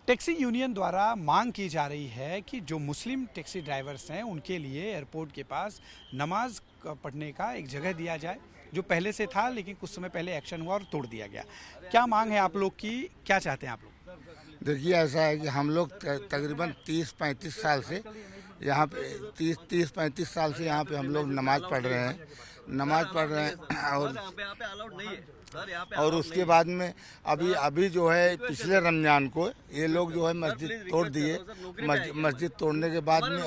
Taxi union द्वारा मांग की जा रही है कि जो मुस्लिम टैक्सी ड्राइवर्स हैं उनके लिए एयरपोर्ट के पास नमाज पढ़ने का एक जगह दिया जाए, जो पहले से था लेकिन कुछ समय पहले एक्शन हुआ और तोड़ दिया गया। क्या मांग है आप लोग की, क्या चाहते हैं आप लोग? देखिए, ऐसा है कि हम लोग तकरीबन 30-35 साल से यहाँ पे 30-35 साल से यहाँ पे हम लोग नमाज पढ़ रहे हैं, और उसके बाद में अभी जो है पिछले रमजान को ये लोग जो है मस्जिद तोड़ दिए। मस्जिद तोड़ने के बाद में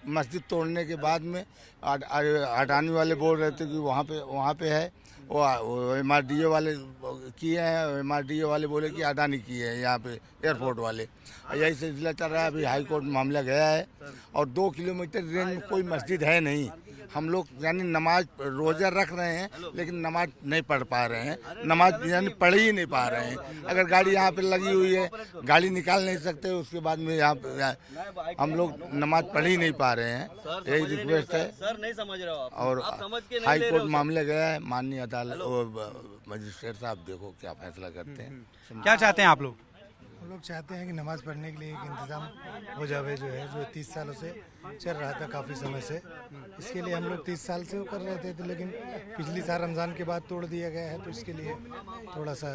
मस्जिद तोड़ने के बाद में अडानी वाले बोल रहे थे कि वहाँ पे है, वो MRDA वाले किए हैं। MRDA वाले बोले कि अडानी किए हैं यहाँ पे एयरपोर्ट वाले। यही सिलसिला चल रहा है। अभी हाई कोर्ट मामला गया है और 2 किलोमीटर रेंज में कोई मस्जिद है नहीं। हम लोग यानी नमाज रोज़ा रख रहे हैं लेकिन नमाज नहीं पढ़ पा रहे हैं, नमाज यानी पढ़ ही नहीं पा रहे हैं। अगर गाड़ी यहाँ पे लगी हुई है, गाड़ी निकाल नहीं सकते, उसके बाद में यहाँ पे हम लोग नमाज पढ़ ही नहीं पा रहे हैं। यही रिक्वेस्ट है सर, नहीं समझ रहे हो आप। और आप समझ के नहीं हाई ले रहे कोर्ट हो मामले गया है, माननीय अदालत मजिस्ट्रेट साहब देखो क्या फैसला करते हैं। क्या चाहते हैं आप लोग? हम लोग चाहते हैं कि नमाज़ पढ़ने के लिए एक इंतज़ाम हो जावे, जो 30 सालों से चल रहा था काफ़ी समय से। इसके लिए हम लोग 30 साल से वो कर रहे थे, लेकिन पिछली साल रमज़ान के बाद तोड़ दिया गया है। तो इसके लिए थोड़ा सा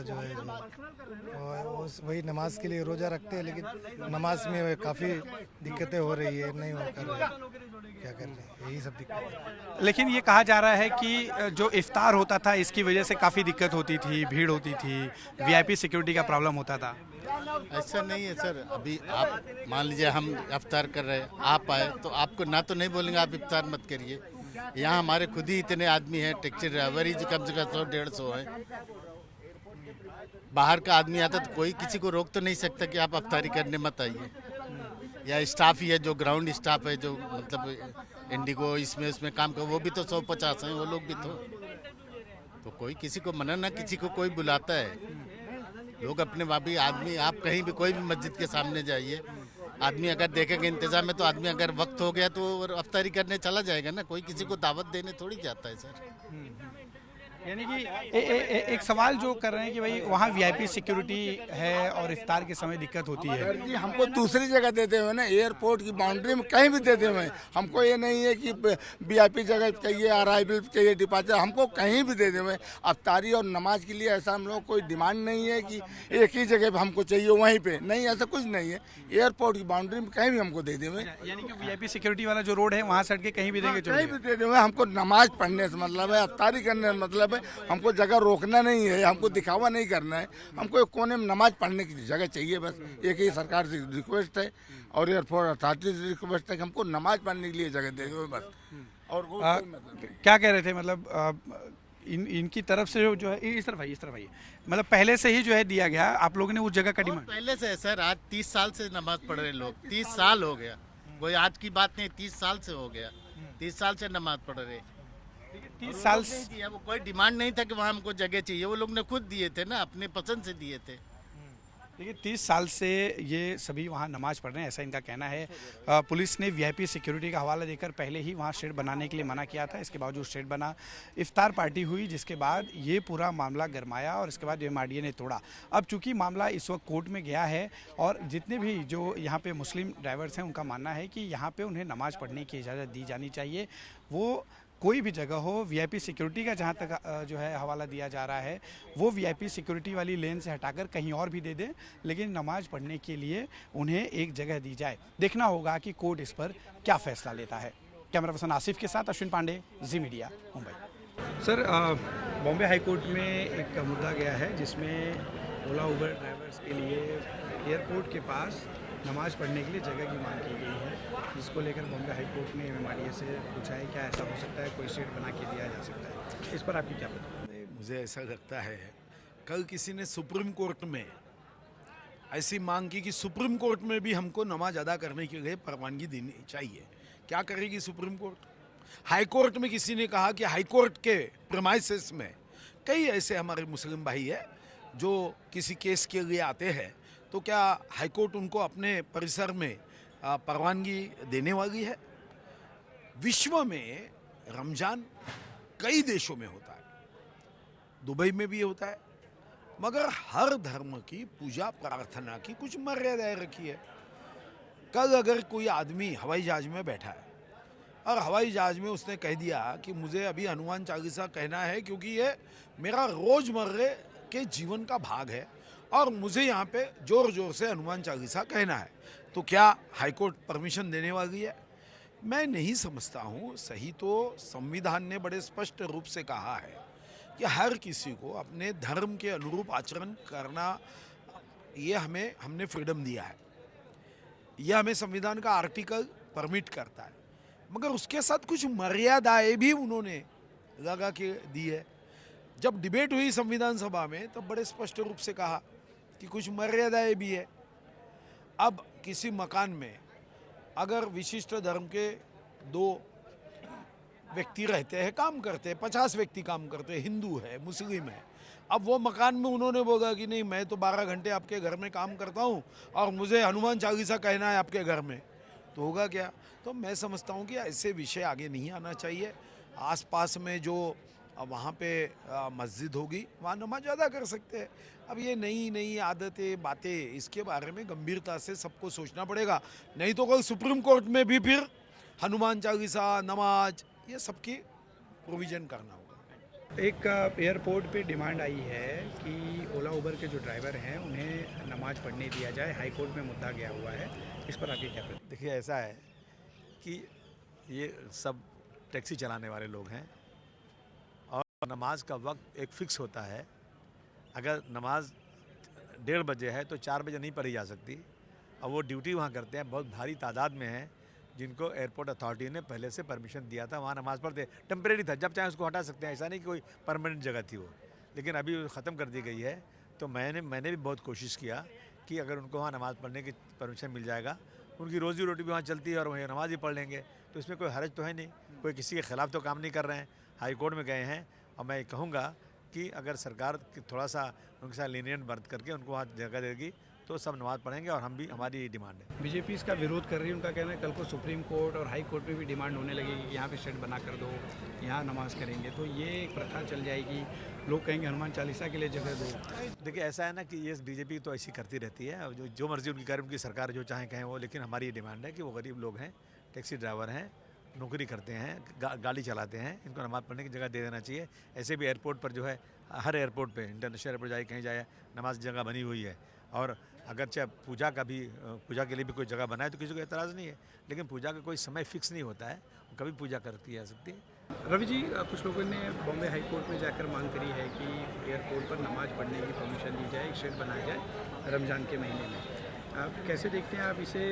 और वही नमाज के लिए रोज़ा रखते हैं, लेकिन नमाज में काफ़ी दिक्कतें हो रही है, नहीं हो कर रहे, क्या कर रहे हैं, यही सब दिक्कत। लेकिन ये कहा जा रहा है कि जो इफ्तार होता था इसकी वजह से काफ़ी दिक्कत होती थी, भीड़ होती थी, VIP सिक्योरिटी का प्रॉब्लम होता था। ऐसा नहीं है सर। अभी आप मान लीजिए हम इफ्तार कर रहे हैं, आप आए तो आपको ना तो नहीं बोलेंगे आप इफ्तार मत करिए। यहाँ हमारे खुद ही इतने आदमी हैं, टैक्सी ड्राइवर ही कम से कम 100-150 हैं। बाहर का आदमी आता तो कोई किसी को रोक तो नहीं सकता कि आप इफ्तारी करने मत आइए। या स्टाफ ही है, जो ग्राउंड स्टाफ है, जो मतलब इंडिगो इसमें काम कर, वो भी तो 150 हैं, वो लोग भी तो कोई किसी को मना ना किसी को कोई बुलाता है। लोग अपने भाभी आदमी, आप कहीं भी कोई भी मस्जिद के सामने जाइए, आदमी अगर देखेगा इंतजाम है तो आदमी अगर वक्त हो गया तो अफ्तारी करने चला जाएगा ना, कोई किसी को दावत देने थोड़ी जाता है सर। यानी कि एक सवाल जो कर रहे हैं कि भाई वहाँ VIP सिक्योरिटी है और इफ्तार के समय दिक्कत होती है। जी, हमको दूसरी जगह देते हुए ना, एयरपोर्ट की बाउंड्री में कहीं भी देते हुए, हमको ये नहीं है कि VIP जगह चाहिए, अराइवल चाहिए, डिपार्चर, हमको कहीं भी देते हुए। अफ्तारी और नमाज के लिए ऐसा हम लोग कोई डिमांड नहीं है कि एक ही जगह पे हमको चाहिए वहीं पे, नहीं, ऐसा कुछ नहीं है। एयरपोर्ट की बाउंड्री में कहीं भी हमको दे देंगे। यानी कि VIP सिक्योरिटी वाला जो रोड है वहाँ सट के कहीं भी देंगे, कहीं भी दे देंगे। हमको नमाज पढ़ने से मतलब है, अफ्तारी करने से मतलब है। हमको जगह रोकना नहीं है, हमको दिखावा नहीं करना है, हमको एक कोने में नमाज पढ़ने की जगह चाहिए बस। एक ही सरकार से रिक्वेस्ट है और एयरपोर्ट अथॉरिटी से रिक्वेस्ट है कि हमको नमाज पढ़ने के लिए जगह दे दो बस। और क्या कह रहे थे, मतलब इनकी तरफ से जो है, इस तरफ आइए, मतलब पहले से ही जो है दिया गया, आप लोगों ने उस जगह का डिमांड पहले से है सर। आज 30 साल से नमाज पढ़ रहे लोग, 30 साल हो गया, कोई आज की बात नहीं, 30 साल से हो गया, 30 साल से नमाज पढ़ रहे। 30 साल से वो कोई डिमांड नहीं था कि वहाँ हमको जगह चाहिए, वो लोग ने खुद दिए थे ना, अपने पसंद से दिए थे। देखिए 30 साल से ये सभी वहाँ नमाज पढ़ रहे हैं, ऐसा इनका कहना है। पुलिस ने VIP सिक्योरिटी का हवाला देकर पहले ही वहाँ शेड बनाने के लिए मना किया था, इसके बावजूद शेड बना, इफ्तार पार्टी हुई, जिसके बाद ये पूरा मामला गरमाया और इसके बाद MRDA ने तोड़ा। अब चूंकि मामला इस वक्त कोर्ट में गया है और जितने भी जो यहाँ पे मुस्लिम ड्राइवर्स हैं उनका मानना है कि यहाँ पर उन्हें नमाज पढ़ने की इजाज़त दी जानी चाहिए। वो कोई भी जगह हो, VIP सिक्योरिटी का जहाँ तक जो है हवाला दिया जा रहा है वो VIP सिक्योरिटी वाली लेन से हटाकर कहीं और भी दे दें, लेकिन नमाज पढ़ने के लिए उन्हें एक जगह दी जाए। देखना होगा कि कोर्ट इस पर क्या फैसला लेता है। कैमरा पर्सन आसिफ के साथ Ashwin Pandey, Zee Media, Mumbai. Sir, Bombay High Court में एक मुद्दा गया है जिसमें ओला उबर ड्राइवर्स के लिए एयरपोर्ट के पास नमाज पढ़ने के लिए जगह की मांग की गई है, जिसको लेकर बॉम्बे हाई कोर्ट ने MRDA से पूछा है क्या ऐसा हो सकता है, कोई शेड बना के दिया जा सकता है, इस पर आपकी क्या बताएं? मुझे ऐसा लगता है कल किसी ने सुप्रीम कोर्ट में ऐसी मांग की कि सुप्रीम कोर्ट में भी हमको नमाज अदा करने के लिए परवानगी देनी चाहिए। क्या करेगी सुप्रीम कोर्ट? हाई कोर्ट में किसी ने कहा कि हाई कोर्ट के प्रीमाइसेस में कई ऐसे हमारे मुस्लिम भाई है जो किसी केस के लिए आते हैं, तो क्या हाई कोर्ट उनको अपने परिसर में परवानगी देने वाली है? विश्व में रमज़ान कई देशों में होता है, दुबई में भी होता है, मगर हर धर्म की पूजा प्रार्थना की कुछ मर्यादाएं रखी है। कल अगर कोई आदमी हवाई जहाज में बैठा है और हवाई जहाज में उसने कह दिया कि मुझे अभी हनुमान चालीसा कहना है क्योंकि ये मेरा रोजमर्रे के जीवन का भाग है और मुझे यहाँ पे जोर जोर से हनुमान चालीसा कहना है, तो क्या हाईकोर्ट परमिशन देने वाली है? मैं नहीं समझता हूँ। सही तो संविधान ने बड़े स्पष्ट रूप से कहा है कि हर किसी को अपने धर्म के अनुरूप आचरण करना, ये हमने फ्रीडम दिया है, यह हमें संविधान का आर्टिकल परमिट करता है। मगर उसके साथ कुछ मर्यादाएं भी उन्होंने लगा के दी है। जब डिबेट हुई संविधान सभा में तब बड़े स्पष्ट रूप से कहा कि कुछ मर्यादाएं भी है। अब किसी मकान में अगर विशिष्ट धर्म के 2 व्यक्ति रहते हैं, काम करते हैं, 50 व्यक्ति काम करते हैं, हिंदू है, मुस्लिम है, अब वो मकान में उन्होंने बोला कि नहीं मैं तो 12 घंटे आपके घर में काम करता हूँ और मुझे हनुमान चालीसा कहना है आपके घर में, तो होगा क्या? तो मैं समझता हूँ कि ऐसे विषय आगे नहीं आना चाहिए। आसपास में जो वहाँ पे मस्जिद होगी वहाँ नमाज अदा कर सकते हैं। अब ये नई आदतें बातें, इसके बारे में गंभीरता से सबको सोचना पड़ेगा, नहीं तो कोई सुप्रीम कोर्ट में भी फिर हनुमान चालीसा, नमाज, ये सबकी प्रोविजन करना होगा। एक एयरपोर्ट पे डिमांड आई है कि ओला उबर के जो ड्राइवर हैं उन्हें नमाज पढ़ने दिया जाए, हाई कोर्ट में मुद्दा गया हुआ है, इस पर आगे क्या करें? देखिए ऐसा है कि ये सब टैक्सी चलाने वाले लोग हैं और नमाज का वक्त एक फ़िक्स होता है। अगर नमाज 1:30 बजे है तो 4 बजे नहीं पढ़ी जा सकती, और वो ड्यूटी वहाँ करते हैं, बहुत भारी तादाद में हैं जिनको एयरपोर्ट अथॉरिटी ने पहले से परमिशन दिया था वहाँ नमाज़ पढ़ते। टेम्परेरी था, जब चाहे उसको हटा सकते हैं, ऐसा नहीं कि कोई परमानेंट जगह थी वो, लेकिन अभी ख़त्म कर दी गई है। तो मैंने भी बहुत कोशिश किया कि अगर उनको वहाँ नमाज़ पढ़ने की परमिशन मिल जाएगा, उनकी रोज़ी रोटी भी वहाँ चलती है और वहीं नमाज ही पढ़ लेंगे, तो इसमें कोई हर्ज तो है नहीं, कोई किसी के ख़िलाफ़ तो काम नहीं कर रहे हैं। हाई कोर्ट में गए हैं और मैं कहूँगा कि अगर सरकार थोड़ा सा उनके साथ लीनियंट बरत करके उनको वहाँ जगह देगी तो सब नमाज़ पढ़ेंगे, और हम भी, हमारी डिमांड है। बीजेपी इसका विरोध कर रही है, उनका कहना है कल को सुप्रीम कोर्ट और हाई कोर्ट में भी डिमांड होने लगेगी कि यहाँ पे शेड बना कर दो, यहाँ नमाज करेंगे, तो ये एक प्रथा चल जाएगी, लोग कहेंगे हनुमान चालीसा के लिए जगह दो। देखिए ऐसा है ना कि ये बीजेपी तो ऐसी करती रहती है, जो मर्जी उनकी करे, उनकी सरकार जो चाहे कहें वो, लेकिन हमारी ये डिमांड है कि वो गरीब लोग हैं, टैक्सी ड्राइवर हैं, नौकरी करते हैं, गाड़ी चलाते हैं, इनको नमाज़ पढ़ने की जगह दे देना चाहिए। ऐसे भी एयरपोर्ट पर जो है, हर एयरपोर्ट पे, इंटरनेशनल एयरपोर्ट जाए कहीं जाए, नमाज जगह बनी हुई है। और अगर चाहे पूजा के लिए भी कोई जगह बनाए तो किसी को एतराज़ नहीं है, लेकिन पूजा का कोई समय फिक्स नहीं होता है, कभी पूजा करती जा सकती है। रवि जी, कुछ लोगों ने बॉम्बे हाई कोर्ट में जाकर मांग करी है कि एयरपोर्ट पर नमाज पढ़ने की परमिशन दी जाए, एक शेड बनाया जाए रमज़ान के महीने में। आप कैसे देखते हैं आप इसे?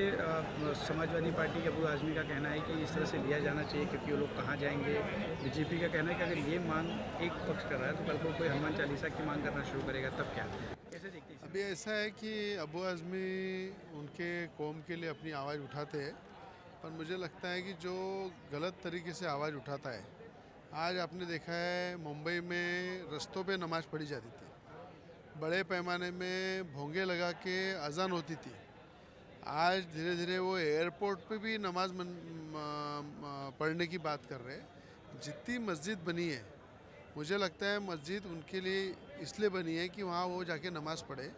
समाजवादी पार्टी के अबू आज़मी का कहना है कि इस तरह से लिया जाना चाहिए क्योंकि वो लोग कहाँ जाएंगे। बीजेपी का कहना है कि अगर ये मांग एक पक्ष कर रहा है तो कल को कोई हनुमान चालीसा की मांग करना शुरू करेगा, तब क्या? कैसे देखते हैं? अभी ऐसा है कि अबू आज़मी उनके कौम के लिए अपनी आवाज़ उठाते हैं, पर मुझे लगता है कि जो गलत तरीके से आवाज़ उठाता है, आज आपने देखा है मुंबई में रस्तों पे नमाज़ पढ़ी जाती थी, बड़े पैमाने में भोंगे लगा के अजान होती थी। आज धीरे धीरे वो एयरपोर्ट पे भी नमाज पढ़ने की बात कर रहे हैं। जितनी मस्जिद बनी है, मुझे लगता है मस्जिद उनके लिए इसलिए बनी है कि वहाँ वो जाके नमाज़ पढ़े।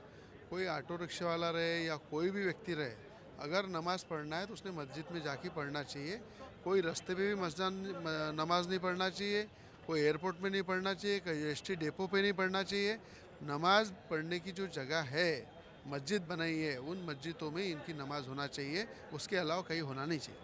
कोई ऑटो रिक्शा वाला रहे या कोई भी व्यक्ति रहे, अगर नमाज़ पढ़ना है तो उसने मस्जिद में जाके पढ़ना चाहिए। कोई रास्ते पे भी नमाज नहीं पढ़ना चाहिए, कोई एयरपोर्ट में नहीं पढ़ना चाहिए, कोई ST डेपो पे नहीं पढ़ना चाहिए। नमाज पढ़ने की जो जगह है, मस्जिद बनाई है, उन मस्जिदों में इनकी नमाज होना चाहिए, उसके अलावा कहीं होना नहीं चाहिए।